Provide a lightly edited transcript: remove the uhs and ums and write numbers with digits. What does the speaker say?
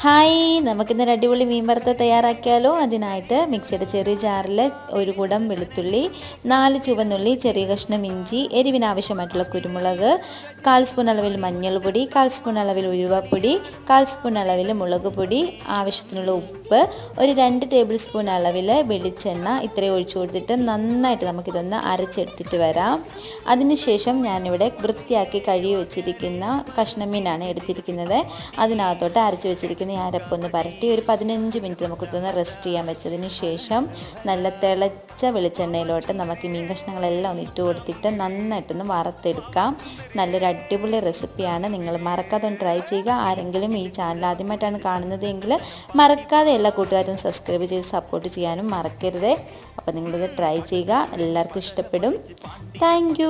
Hi, നമുക്കിന്നൊരു അടിപൊളി മീൻ വറുത്ത തയ്യാറാക്കിയാലോ. അതിനായിട്ട് മിക്സിയുടെ ചെറിയ ജാറിൽ ഒരു കുടം വെളുത്തുള്ളി, 4 ചുവന്നുള്ളി, ചെറിയ കഷ്ണം ഇഞ്ചി, എരിവിനാവശ്യമായിട്ടുള്ള കുരുമുളക്, 1/4 സ്പൂൺ അളവിൽ മഞ്ഞൾപ്പൊടി, 1/4 സ്പൂൺ അളവിൽ ഉലുവപ്പൊടി, 1/4 സ്പൂൺ അളവിൽ മുളക് പൊടി, ആവശ്യത്തിനുള്ള ഉപ്പ്, ഒരു 2 ടേബിൾ സ്പൂൺ അളവിൽ വെളിച്ചെണ്ണ ഇത്രയും ഒഴിച്ചു കൊടുത്തിട്ട് നന്നായിട്ട് നമുക്കിതൊന്ന് അരച്ചെടുത്തിട്ട് വരാം. അതിനുശേഷം ഞാനിവിടെ വൃത്തിയാക്കി കഴുകി വെച്ചിരിക്കുന്ന കഷ്ണമീനാണ് എടുത്തിരിക്കുന്നത്. അതിനകത്തോട്ട് അരച്ച് വെച്ചിരിക്കുന്ന ഈ അരപ്പൊന്ന് പരട്ടി ഒരു 15 മിനിറ്റ് നമുക്കിതൊന്ന് റെസ്റ്റ് ചെയ്യാൻ വെച്ചതിന് ശേഷം നല്ല തിളച്ച വെളിച്ചെണ്ണയിലോട്ട് നമുക്ക് മീൻ കഷ്ണങ്ങളെല്ലാം ഒന്ന് ഇട്ട് കൊടുത്തിട്ട് നന്നായിട്ടൊന്ന് വറുത്തെടുക്കാം. നല്ലൊരു അടിപൊളി റെസിപ്പിയാണ്, നിങ്ങൾ മറക്കാതെ ഒന്ന് ട്രൈ ചെയ്യുക. ആരെങ്കിലും ഈ ചാനൽ ആദ്യമായിട്ടാണ് കാണുന്നതെങ്കിൽ മറക്കാതെ എല്ലാ കൂട്ടുകാരും സബ്സ്ക്രൈബ് ചെയ്ത് സപ്പോർട്ട് ചെയ്യാനും മറക്കരുത്. അപ്പോൾ നിങ്ങളിത് ട്രൈ ചെയ്യുക, എല്ലാവർക്കും ഇഷ്ടപ്പെടും. താങ്ക്